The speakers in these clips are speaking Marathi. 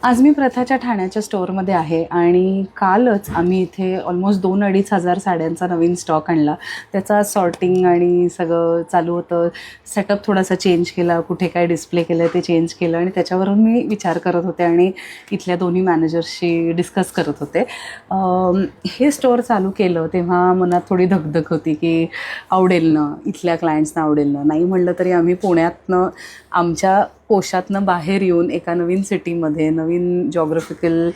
आज मी प्रथाच्या ठाण्याच्या स्टोअरमध्ये आहे आणि कालच आम्ही इथे ऑलमोस्ट 2-2.5 हजार साड्यांचा नवीन स्टॉक आणला. त्याचा सॉर्टिंग आणि सगळं चालू होतं. सेटअप थोडासा चेंज केला, कुठे काय डिस्प्ले केलं ते चेंज केलं आणि त्याच्यावरून मी विचार करत होते आणि इथल्या दोन्ही मॅनेजर्सशी डिस्कस करत होते. हे स्टोअर चालू केलं तेव्हा मनात थोडी धगधग होती की आवडेल ना, इथल्या क्लायंट्सना आवडेल ना. नाही म्हणलं तरी आम्ही पुण्यातनं आमच्या कोशातनं बाहेर येऊन एका नवीन सिटीमध्ये नवीन जॉग्राफिकल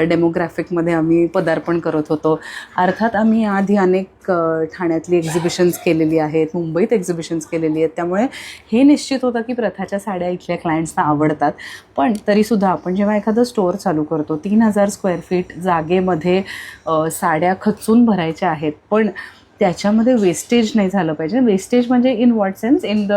डेमोग्राफिकमध्ये आम्ही पदार्पण करत होतो. अर्थात आम्ही आधी अनेक ठाण्यातली एक्झिबिशन्स केलेली आहेत, मुंबईत एक्झिबिशन्स केलेली आहेत. त्यामुळे हे निश्चित होतं की प्रथाच्या साड्या इथल्या क्लायंट्सना आवडतात. पण तरीसुद्धा आपण जेव्हा एखादं स्टोअर चालू करतो 3000 स्क्वेअर फीट जागेमध्ये साड्या खचून भरायच्या आहेत, पण त्याच्यामध्ये वेस्टेज नाही झालं पाहिजे. वेस्टेज म्हणजे in what sense? In the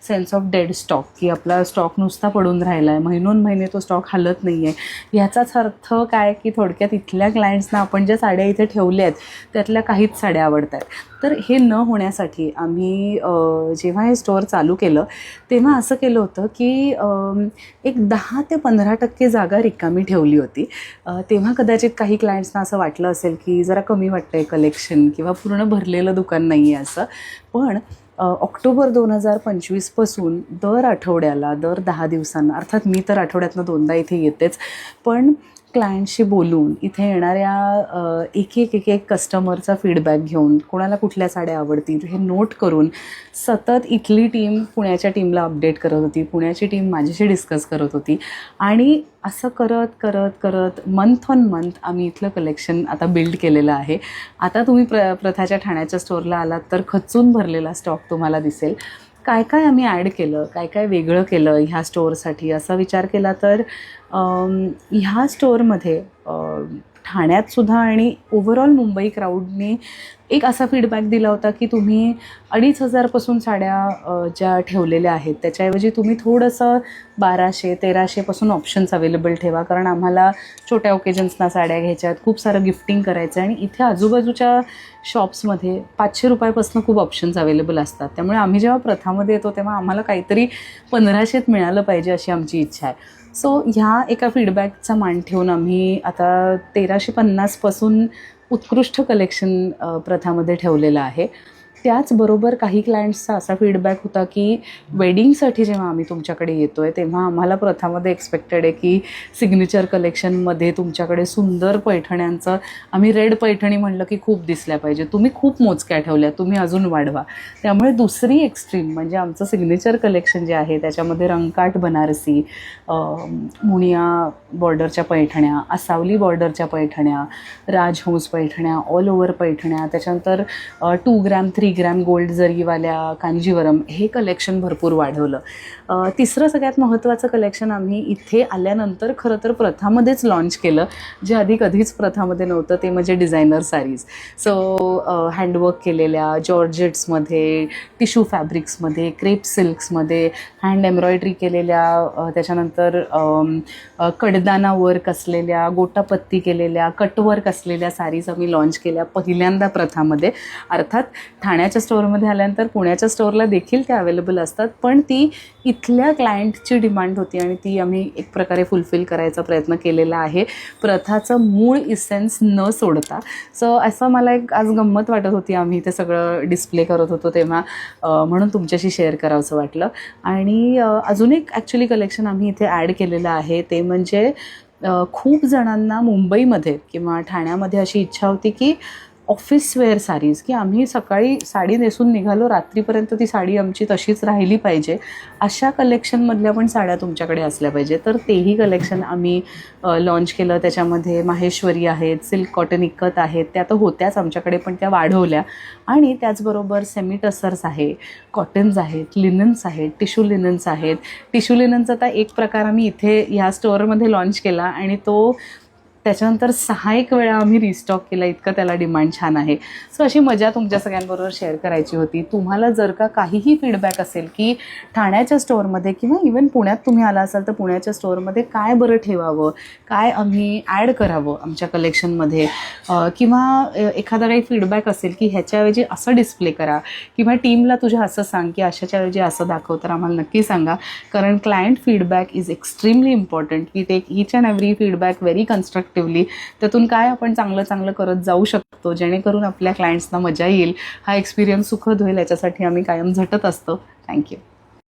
sense of dead stock, की आपला स्टॉक नुसता पडून राहिला आहे, महिनोन तो स्टॉक हलत नाही आहे. ह्याचाच अर्थ काय की थोडक्यात इथल्या क्लायंट्सना आपण ज्या साड्या इथे ठेवल्या आहेत त्यातल्या काहीच साड्या आवडत आहेत. तर हे न होण्यासाठी आम्ही जेव्हा हे स्टोअर चालू केलं तेव्हा असं केलं होतं की एक 10 ते 15% जागा रिकामी ठेवली होती. तेव्हा कदाचित काही क्लायंट्सना असं वाटलं असेल की जरा कमी वाटतं आहे कलेक्शन किंवा पूर्ण भरलेलं दुकान नाही आहे असं. पण ऑक्टोबर 2025पासून दर आठवड्याला, दर 10 दिवसांना, अर्थात मी तर आठवड्यातनं 2दा इथे येतेच, पण क्लायंटशी बोलून इथे येणाऱ्या एक कस्टमरचा फीडबॅक घेऊन कोणाला कुठल्या साड्या आवडतील हे नोट करून सतत इथली टीम पुण्याच्या टीमला अपडेट करत होती, पुण्याची टीम माझ्याशी डिस्कस करत होती आणि असं करत करत करत मंथ ऑन मंथ आम्ही इथलं कलेक्शन आता बिल्ड केलेलं आहे. आता तुम्ही प्रथाच्या ठाण्याच्या स्टोअरला आलात तर खचून भरलेला स्टॉक तुम्हाला दिसेल. काय काय आम्ही ॲड केलं, काय काय वेगळं केलं ह्या स्टोअरसाठी असा विचार केला तर ह्या स्टोअरमध्ये ठाण्यातसुद्धा आणि ओव्हरऑल मुंबई क्राऊडने एक असा फीडबॅक दिला होता की तुम्ही 2500पासून साड्या ज्या ठेवलेल्या आहेत त्याच्याऐवजी तुम्ही थोडंसं 1200-1300पासून ऑप्शन्स अवेलेबल ठेवा, कारण आम्हाला छोट्या ओकेजन्सना साड्या घ्यायच्या आहेत, खूप सारं गिफ्टिंग करायचं आहे आणि इथे आजूबाजूच्या शॉप्समध्ये 500 रुपयापासून खूप ऑप्शन्स अवेलेबल असतात. त्यामुळे आम्ही जेव्हा प्रथामध्ये येतो तेव्हा आम्हाला काहीतरी 1500त मिळालं पाहिजे अशी आमची इच्छा आहे. सो ह्या एका फीडबॅकचा मान ठेवून आम्ही आता 1350पासून उत्कृष्ट कलेक्शन प्रथामध्ये ठेवलेलं आहे. त्याचबरोबर काही क्लायंट्सचा असा फीडबॅक होता की वेडिंगसाठी जेव्हा आम्ही तुमच्याकडे येतो आहे तेव्हा आम्हाला प्रथामध्ये एक्सपेक्टेड आहे की सिग्नेचर कलेक्शनमध्ये तुमच्याकडे सुंदर पैठण्यांचं, आम्ही रेड पैठणी म्हणलं की खूप दिसल्या पाहिजे, तुम्ही खूप मोजक्या ठेवल्या, तुम्ही अजून वाढवा. त्यामुळे दुसरी एक्स्ट्रीम म्हणजे आमचं सिग्नेचर कलेक्शन जे आहे त्याच्यामध्ये रंकाट बनारसी, मुनिया बॉर्डरच्या पैठण्या, आसावली बॉर्डरच्या पैठण्या, राजहंस पैठण्या, ऑल ओव्हर पैठण्या, त्याच्यानंतर 2 ग्रॅम 3 ग्रॅम गोल्ड जरीवाल्या कांजीवरम, हे कलेक्शन भरपूर वाढवलं. तिसरं सगळ्यात महत्त्वाचं कलेक्शन आम्ही इथे आल्यानंतर खरं तर प्रथामध्येच लॉन्च केलं, जे आधी कधीच प्रथामध्ये नव्हतं, ते म्हणजे डिझायनर साडीज. सो हँडवर्क केलेल्या जॉर्जेट्समध्ये, टिश्यू फॅब्रिक्समध्ये, क्रेप सिल्क्समध्ये, हँड एम्ब्रॉयडरी केलेल्या, त्याच्यानंतर कडदाना वर्क असलेल्या, गोटापत्ती केलेल्या, कटवर्क असलेल्या साडीज आम्ही लॉन्च केल्या पहिल्यांदा प्रथामध्ये. अर्थात ठाण्याच्या स्टोअरमध्ये आल्यानंतर पुण्याच्या स्टोअरला देखील त्या अवेलेबल असतात, पण ती इथल्या क्लायंटची डिमांड होती आणि ती आम्ही एक प्रकारे फुलफिल करायचा प्रयत्न केलेला आहे, प्रथाचं मूळ इसेन्स न सोडता. सो असं मला एक आज गंमत वाटत होती, आम्ही ते सगळं डिस्प्ले करत होतो तेव्हा, म्हणून तुमच्याशी शेअर करावंसं वाटलं. आणि अजून एक ॲक्च्युली कलेक्शन आम्ही इथे ॲड केलेलं आहे, ते म्हणजे खूप जणांना मुंबईमध्ये किंवा ठाण्यामध्ये अशी इच्छा होती की ऑफिस वेअर साडीज, की आम्ही सकाळी साडी नेसून निघालो, रात्रीपर्यंत ती साडी आमची तशीच राहिली पाहिजे, अशा कलेक्शनमधल्या पण साड्या तुमच्याकडे असल्या पाहिजे. तर तेही कलेक्शन आम्ही लॉन्च केलं. त्याच्यामध्ये माहेश्वरी आहेत, सिल्क कॉटन इक्कत आहेत, त्या तर होत्याच आमच्याकडे पण त्या वाढवल्या. आणि त्याचबरोबर सेमी टसर्स आहे, कॉटन्स आहेत, लिनन्स आहेत, टिश्यू लिनन्स आहेत. टिश्यू लिनन्सचा आता एक प्रकार आम्ही इथे ह्या स्टोअरमध्ये लॉन्च केला आणि तो त्याच्यानंतर 6 वेळा आम्ही रिस्टॉक केला, इतकं त्याला डिमांड छान आहे. सो अशी मजा तुमच्या सगळ्यांबरोबर शेअर करायची होती. तुम्हाला जर का काहीही फीडबॅक असेल की ठाण्याच्या स्टोअरमध्ये किंवा इवन पुण्यात तुम्ही आला असाल तर पुण्याच्या स्टोअरमध्ये काय बरं ठेवावं, काय आम्ही ॲड करावं आमच्या कलेक्शनमध्ये, किंवा एखादा काही फीडबॅक असेल की ह्याच्याऐवजी असं डिस्प्ले करा किंवा टीमला तुझ्या असं सांग की अशाच्याऐवजी असं दाखव, तर आम्हाला नक्की सांगा. कारण client feedback is extremely important. We take each and every feedback very constructively. त्यातून काय आपण चांगलं करत जाऊ शकतो जेणेकरून आपल्या क्लायंट्सना मजा येईल, हा एक्सपिरियन्स सुखद होईल, याच्यासाठी आम्ही कायम झटत असतो. थँक्यू.